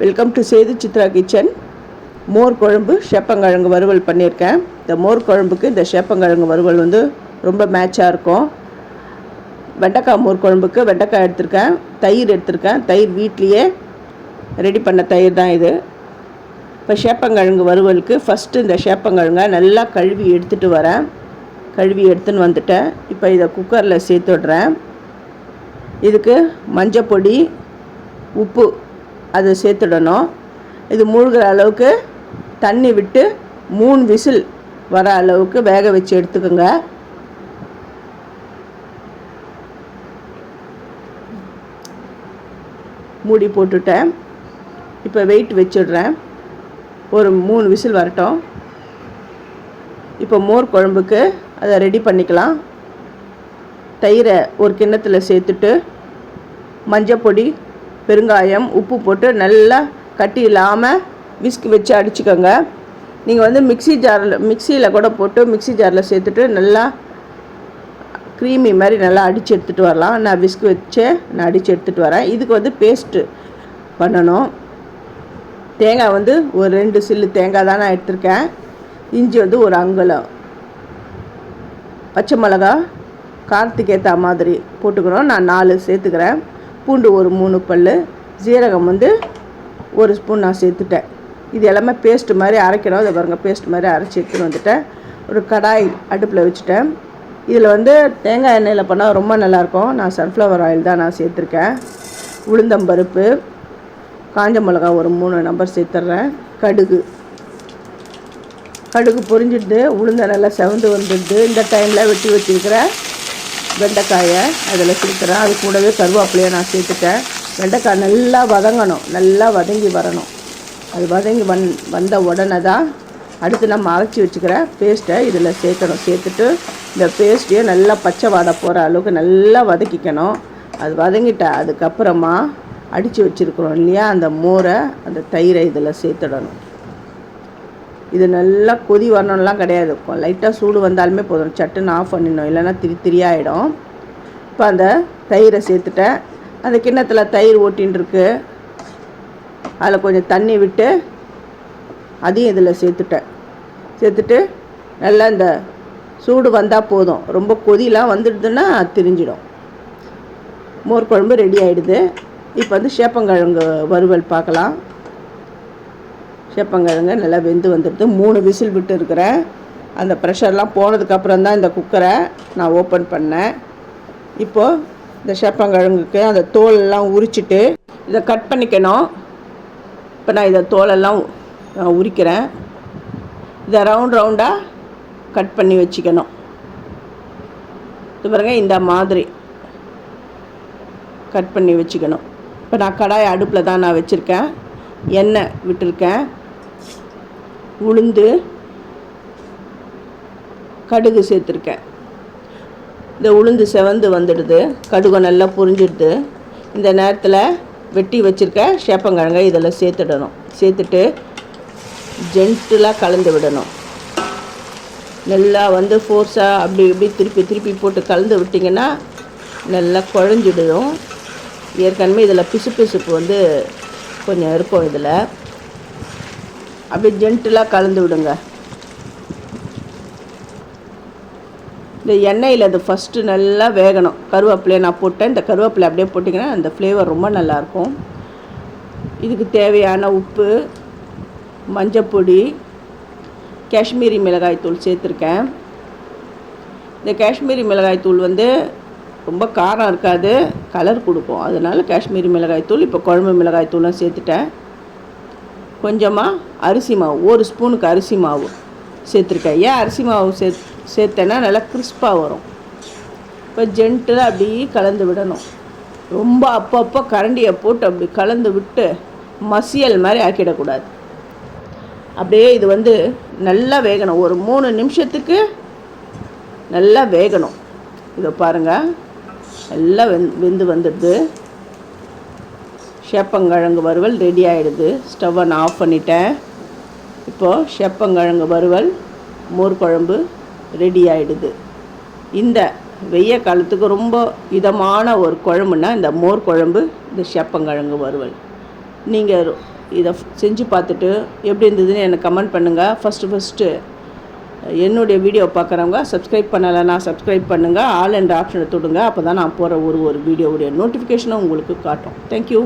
Welcome to Sethu Chitra kitchen. மோர் குழம்பு சேப்பங்கிழங்கு வறுவல் பண்ணியிருக்கேன். இந்த மோர் குழம்புக்கு இந்த சேப்பங்கிழங்கு வறுவல் வந்து ரொம்ப மேட்சாக இருக்கும். வெண்டைக்காய் மோர் குழம்புக்கு வெண்டைக்காய் எடுத்திருக்கேன், தயிர் எடுத்திருக்கேன். தயிர் வீட்லேயே ரெடி பண்ண தயிர் தான் இது. இப்போ சேப்பங்கிழங்கு வறுவலுக்கு ஃபஸ்ட்டு இந்த சேப்பங்கிழங்கை நல்லா கழுவி எடுத்துகிட்டு வரேன். கழுவி எடுத்துன்னு வந்துட்டேன். இப்போ இதை குக்கரில் சேர்த்து விட்றேன். இதுக்கு மஞ்சப்பொடி, உப்பு அதை சேர்த்துடணும். இது மூழ்கிற அளவுக்கு தண்ணி விட்டு 3 விசில் வர அளவுக்கு வேக வச்சு எடுத்துக்கோங்க. மூடி போட்டுட்டேன். இப்போ வெயிட் வச்சிடுறேன். ஒரு 3 விசில் வரட்டும். இப்போ மோர் குழம்புக்கு அதை ரெடி பண்ணிக்கலாம். தயிரை ஒரு கிண்ணத்தில் சேர்த்துட்டு மஞ்சப்பொடி, பெருங்காயம், உப்பு போட்டு நல்லா கட்டி இல்லாமல் விஸ்க் வச்சு அடிச்சுக்கோங்க. நீங்கள் வந்து மிக்சியில் கூட போட்டு மிக்சி ஜாரில் சேர்த்துட்டு நல்லா க்ரீமி மாதிரி நல்லா அடித்து எடுத்துகிட்டு வரலாம். நான் விஸ்க் வச்சு நான் அடித்து எடுத்துகிட்டு வரேன். இதுக்கு வந்து பேஸ்ட்டு பண்ணணும். தேங்காய் வந்து ஒரு 2 சில்லு தேங்காய் தான் நான் எடுத்திருக்கேன். இஞ்சி வந்து ஒரு அங்குலம், பச்சை மிளகா காரத்துக்கு ஏற்ற மாதிரி போட்டுக்கிறோம். நான் 4 சேர்த்துக்கிறேன். பூண்டு ஒரு 3 பல், ஜீரகம் வந்து 1 ஸ்பூன் நான் சேர்த்துட்டேன். இது எல்லாமே பேஸ்ட்டு மாதிரி அரைக்கணும். இதை பாருங்கள், பேஸ்ட் மாதிரி அரைச்சி எடுத்துன்னு வந்துட்டேன். ஒரு கடாய் அடுப்பில் வச்சுட்டேன். இதில் வந்து தேங்காய் எண்ணெயில் பண்ணால் ரொம்ப நல்லாயிருக்கும். நான் சன்ஃப்ளவர் ஆயில் தான் நான் சேர்த்துருக்கேன். உளுந்தம்பருப்பு, காஞ்ச மிளகா ஒரு 3 நம்பர் சேர்த்துட்றேன். கடுகு பொரிஞ்சிடுது, உளுந்த நல்லா செவந்து வந்துடுது. இந்த டைமில் வெட்டி வச்சுருக்கிற வெண்டைக்காயை அதில் சேர்த்துறேன். அது கூடவே கருவேப்பிலையை நான் சேர்த்துட்டேன். வெண்டைக்காய் நல்லா வதங்கணும், நல்லா வதங்கி வரணும். அது வதங்கி வந்த உடனே தான் அடுத்து நம்ம அரைச்சி வச்சுக்கிற பேஸ்ட்டை இதில் சேர்க்கணும். சேர்த்துட்டு இந்த பேஸ்ட்டையும் நல்லா பச்சை வாடை போகிற அளவுக்கு நல்லா வதக்கிக்கணும். அது வதங்கிட்ட அதுக்கப்புறமா அடித்து வச்சுருக்குறோம் இல்லையா, அந்த மோரை, அந்த தயிரை இதில் சேர்த்துடணும். இது நல்லா கொதி வரணும்லாம் கிடையாது. லைட்டாக சூடு வந்தாலுமே போதும். சட்டுன்னு ஆஃப் பண்ணிடணும், இல்லைன்னா திரியாகிடும். இப்போ அந்த தயிரை சேர்த்துட்டேன். அந்த கிண்ணத்தில் தயிர் ஓட்டின்னு அதில் கொஞ்சம் தண்ணி விட்டு அதையும் இதில் சேர்த்துட்டு நல்லா இந்த சூடு வந்தால் போதும். ரொம்ப கொதிலாம் வந்துடுதுன்னா திரிஞ்சிடும். மோர் குழம்பு ரெடி ஆகிடுது. இப்போ வந்து சேப்பங்கிழங்கு வறுவல் பார்க்கலாம். சேப்பங்கிழங்கு நல்லா வெந்து வந்துடுது. 3 விசில் விட்டு இருக்கிறேன். அந்த ப்ரெஷர்லாம் போனதுக்கப்புறம் தான் இந்த குக்கரை நான் ஓப்பன் பண்ணேன். இப்போது இந்த சேப்பங்கிழங்குக்கு அந்த தோலெல்லாம் உரிச்சிட்டு இதை கட் பண்ணிக்கணும். இப்போ நான் இதை தோலெல்லாம் உரிக்கிறேன். இதை ரவுண்டாக கட் பண்ணி வச்சுக்கணும். இது பாருங்கள், இந்த மாதிரி கட் பண்ணி வச்சுக்கணும். இப்போ நான் கடாய் அடுப்பில் தான் நான் வச்சுருக்கேன். எண்ணெய் விட்டுருக்கேன். உளுந்து, கடுகு சேர்த்துருக்கேன். இந்த உளுந்து செவந்து வந்துடுது, கடுகு நல்லா புரிஞ்சிடுது. இந்த நேரத்தில் வெட்டி வச்சுருக்க சேப்பங்கிழங்கை இதில் சேர்த்துடணும். சேர்த்துட்டு ஜென்டிலாக கலந்து விடணும். நல்லா வந்து ஃபோர்ஸாக அப்படி இப்படி திருப்பி போட்டு கலந்து விட்டிங்கன்னா நல்லா குழஞ்சிடும். ஏற்கனவே இதில் பிசுப்பு வந்து கொஞ்சம் இருக்கும். இதில் அப்படியே ஜென்டிலாக கலந்து விடுங்க. இந்த எண்ணெயில் அது ஃபஸ்ட்டு நல்லா வேகணும். கருவேப்பிலையை நான் போட்டேன். இந்த கருவேப்பிலை அப்படியே போட்டிங்கன்னா அந்த ஃப்ளேவர் ரொம்ப நல்லாயிருக்கும். இதுக்கு தேவையான உப்பு, மஞ்சப்பொடி, காஷ்மீரி மிளகாய் தூள் சேர்த்துருக்கேன். இந்த காஷ்மீரி மிளகாய் தூள் வந்து ரொம்ப காரம் இருக்காது, கலர் கொடுக்கும். அதனால் காஷ்மீரி மிளகாய் தூள், இப்போ குழம்பு மிளகாய் தூளும் சேர்த்துட்டேன். கொஞ்சமாக அரிசி மாவு, 1 ஸ்பூனுக்கு அரிசி மாவு சேர்த்துருக்கேன். ஏன் அரிசி மாவு சேர்த்தேன்னா நல்லா கிறிஸ்பாக வரும். இப்போ ஜென்டிலாக அப்படி கலந்து விடணும். ரொம்ப அப்பப்போ கரண்டியை போட்டு அப்படி கலந்து விட்டு மசியல் மாதிரி ஆக்கிடக்கூடாது. அப்படியே இது வந்து நல்லா வேகணும். ஒரு 3 நிமிஷத்துக்கு நல்லா வேகணும். இதை பாருங்கள், நல்லா வெந்து வந்துடுது. சேப்பங்கிழங்கு வறுவல் ரெடி ஆகிடுது. ஸ்டவ்வை நான் ஆஃப் பண்ணிட்டேன். இப்போது சேப்பங்கிழங்கு வறுவல் மோர் குழம்பு ரெடி ஆகிடுது. இந்த வெய்ய காலத்துக்கு ரொம்ப இதமான ஒரு குழம்புனா இந்த மோர் குழம்பு, இந்த சேப்பங்கிழங்கு வறுவல். நீங்கள் இதை செஞ்சு பார்த்துட்டு எப்படி இருந்ததுன்னு எனக்கு கமெண்ட் பண்ணுங்கள். ஃபஸ்ட்டு என்னுடைய வீடியோ பார்க்குறவங்க சப்ஸ்கிரைப் பண்ணலைன்னா சப்ஸ்கிரைப் பண்ணுங்கள். ஆல் என்ற ஆப்ஷனை தொடுங்க. அப்போ தான் நான் போகிற ஒரு வீடியோவுடைய நோட்டிஃபிகேஷனும் உங்களுக்கு காட்டும். தேங்க்யூ.